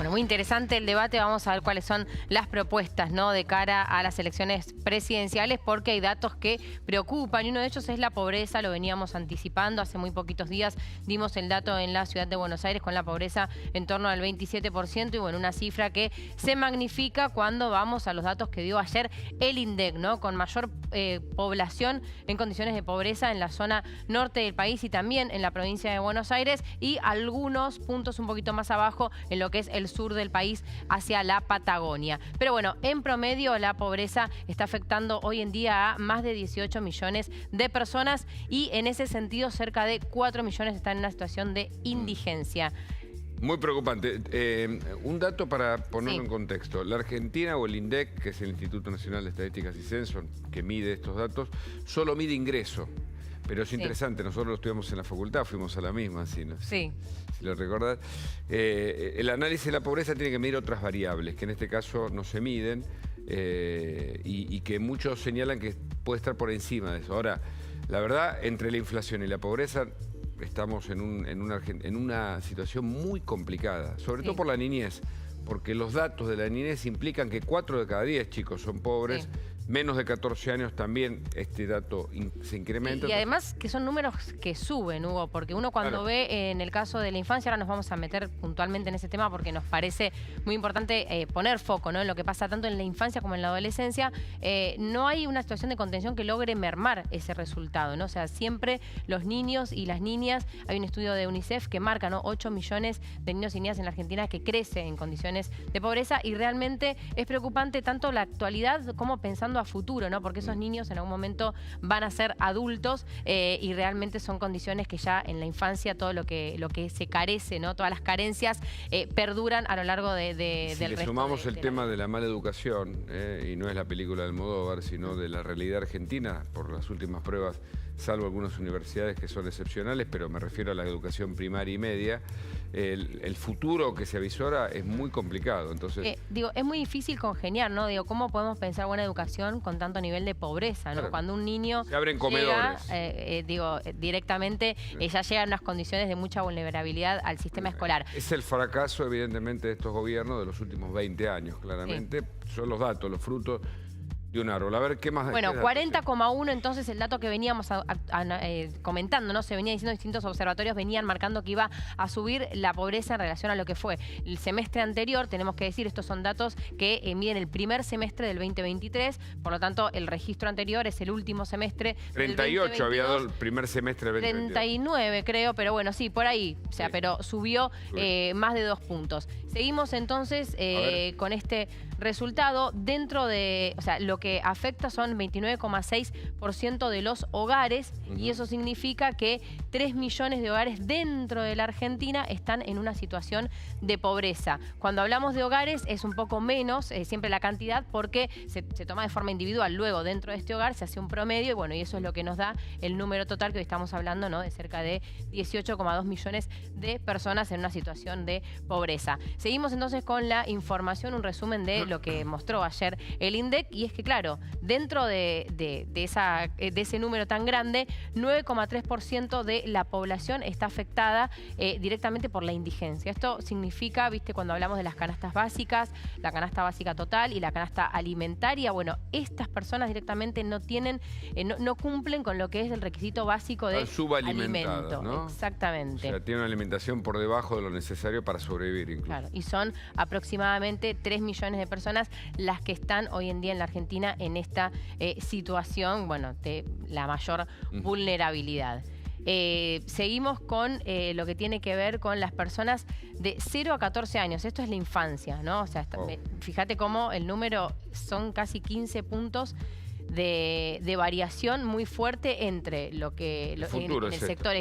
Bueno, muy interesante el debate. Vamos a ver cuáles son las propuestas, ¿no?, de cara a las elecciones presidenciales, porque hay datos que preocupan y uno de ellos es la pobreza. Lo veníamos anticipando. Hace muy poquitos días dimos el dato en la ciudad de Buenos Aires con la pobreza en torno al 27% y bueno, una cifra que se magnifica cuando vamos a los datos que dio ayer el INDEC, ¿no?, con mayor población en condiciones de pobreza en la zona norte del país y también en la provincia de Buenos Aires y algunos puntos un poquito más abajo en lo que es el sur del país hacia la Patagonia. Pero bueno, en promedio la pobreza está afectando hoy en día a más de 18 millones de personas y en ese sentido cerca de 4 millones están en una situación de indigencia. Muy preocupante. Un dato para ponerlo en contexto. La Argentina o el INDEC, que es el Instituto Nacional de Estadísticas y Censo, que mide estos datos, solo mide ingreso. Pero es interesante, nosotros lo estudiamos en la facultad, fuimos a la misma, si lo recordás. El análisis de la pobreza tiene que medir otras variables, que en este caso no se miden y que muchos señalan que puede estar por encima de eso. Ahora, la verdad, entre la inflación y la pobreza estamos en una situación muy complicada, sobre todo por la niñez, porque los datos de la niñez implican que 4 de cada 10 chicos son pobres. Menos de 14 años también este dato se incrementa. Y además que son números que suben, Hugo, porque uno cuando ve en el caso de la infancia, ahora nos vamos a meter puntualmente en ese tema porque nos parece muy importante poner foco, ¿no?, en lo que pasa tanto en la infancia como en la adolescencia. No hay una situación de contención que logre mermar ese resultado, ¿no? O sea, siempre los niños y las niñas, hay un estudio de UNICEF que marca, ¿no?, 8 millones de niños y niñas en la Argentina que crecen en condiciones de pobreza y realmente es preocupante tanto la actualidad como pensando a futuro, ¿no? Porque esos niños en algún momento van a ser adultos y realmente son condiciones que ya en la infancia todo lo que se carece, ¿no?, todas las carencias perduran a lo largo del resto. Si le sumamos el tema de la mala educación, y no es la película de Almodóvar, sino de la realidad argentina, por las últimas pruebas, salvo algunas universidades que son excepcionales, pero me refiero a la educación primaria y media, el futuro que se avisora es muy complicado. Entonces, es muy difícil congeniar, ¿no? ¿Cómo podemos pensar buena educación con tanto nivel de pobreza, ¿no? Cuando un niño se abren comedores. Directamente ya llega en unas condiciones de mucha vulnerabilidad al sistema escolar. Es el fracaso, evidentemente, de estos gobiernos de los últimos 20 años, claramente. Son los datos, los frutos de un árbol. A ver, ¿qué más? Bueno, 40,1 entonces el dato que veníamos comentando, ¿no? Se venía diciendo, distintos observatorios venían marcando que iba a subir la pobreza en relación a lo que fue el semestre anterior. Tenemos que decir, estos son datos que miden el primer semestre del 2023, por lo tanto el registro anterior es el último semestre 38 había dado el primer semestre del 2022. 39 creo, pero bueno, sí, por ahí, o sea, pero subió más de 2 puntos. Seguimos entonces con este resultado dentro de, o sea, lo que afecta son 29,6% de los hogares y eso significa que 3 millones de hogares dentro de la Argentina están en una situación de pobreza. Cuando hablamos de hogares es un poco menos, siempre la cantidad, porque se toma de forma individual. Luego dentro de este hogar se hace un promedio y bueno, y eso es lo que nos da el número total que hoy estamos hablando, ¿no?, de cerca de 18,2 millones de personas en una situación de pobreza. Seguimos entonces con la información, un resumen de lo que mostró ayer el INDEC, y es que claro, dentro de ese número tan grande, 9,3% de la población está afectada directamente por la indigencia. Esto significa, viste, cuando hablamos de las canastas básicas, la canasta básica total y la canasta alimentaria, bueno, estas personas directamente no tienen, no cumplen con lo que es el requisito básico de alimento, ¿no? Exactamente. O sea, tienen una alimentación por debajo de lo necesario para sobrevivir incluso. Claro, y son aproximadamente 3 millones de personas las que están hoy en día en la Argentina en esta situación, bueno, de la mayor vulnerabilidad. Seguimos con lo que tiene que ver con las personas de 0 a 14 años. Esto es la infancia, ¿no? O sea, fíjate cómo el número son casi 15 puntos de variación muy fuerte entre lo que en el sector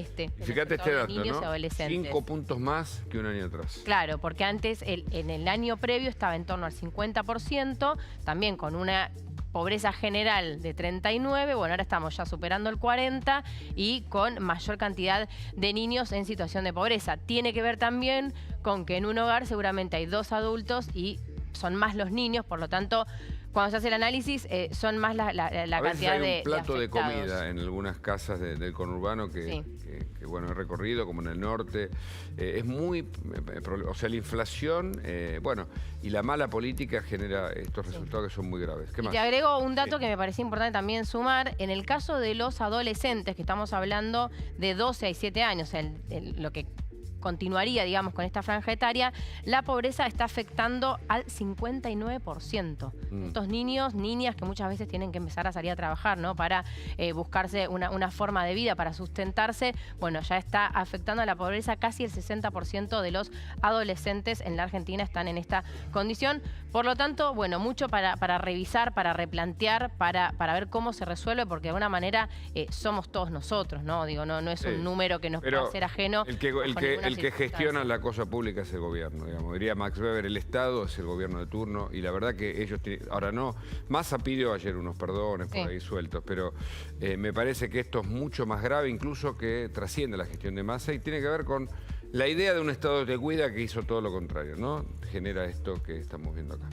Fíjate este dato, niños y adolescentes. 5 puntos más que un año atrás. Claro, porque antes en el año previo estaba en torno al 50%, también con una pobreza general de 39, bueno, ahora estamos ya superando el 40 y con mayor cantidad de niños en situación de pobreza. Tiene que ver también con que en un hogar seguramente hay 2 adultos y son más los niños, por lo tanto, cuando se hace el análisis, son más la a veces cantidad hay un plato de afectados. comida en algunas casas del conurbano que bueno, he recorrido, como en el norte. Es muy... O sea, la inflación, bueno, y la mala política genera estos resultados que son muy graves. ¿Qué Y más? te agrego un dato que me parecía importante también sumar. En el caso de los adolescentes, que estamos hablando de 12 a 17 años, lo que continuaría, digamos, con esta franja etaria, la pobreza está afectando al 59%. Estos niños, niñas que muchas veces tienen que empezar a salir a trabajar, ¿no? Para buscarse una forma de vida, para sustentarse, bueno, ya está afectando a la pobreza. Casi el 60% de los adolescentes en la Argentina están en esta condición. Por lo tanto, bueno, mucho para revisar, para replantear, para ver cómo se resuelve, porque de alguna manera somos todos nosotros, ¿no? Digo, no es un número que nos pueda ser ajeno. El que gestiona la cosa pública es el gobierno, digamos. Diría Max Weber, el Estado es el gobierno de turno, y la verdad que ellos tienen... Ahora no, Massa pidió ayer unos perdones por ahí sueltos, pero me parece que esto es mucho más grave, incluso que trasciende la gestión de Massa, y tiene que ver con la idea de un Estado que te cuida, que hizo todo lo contrario, ¿no? Genera esto que estamos viendo acá.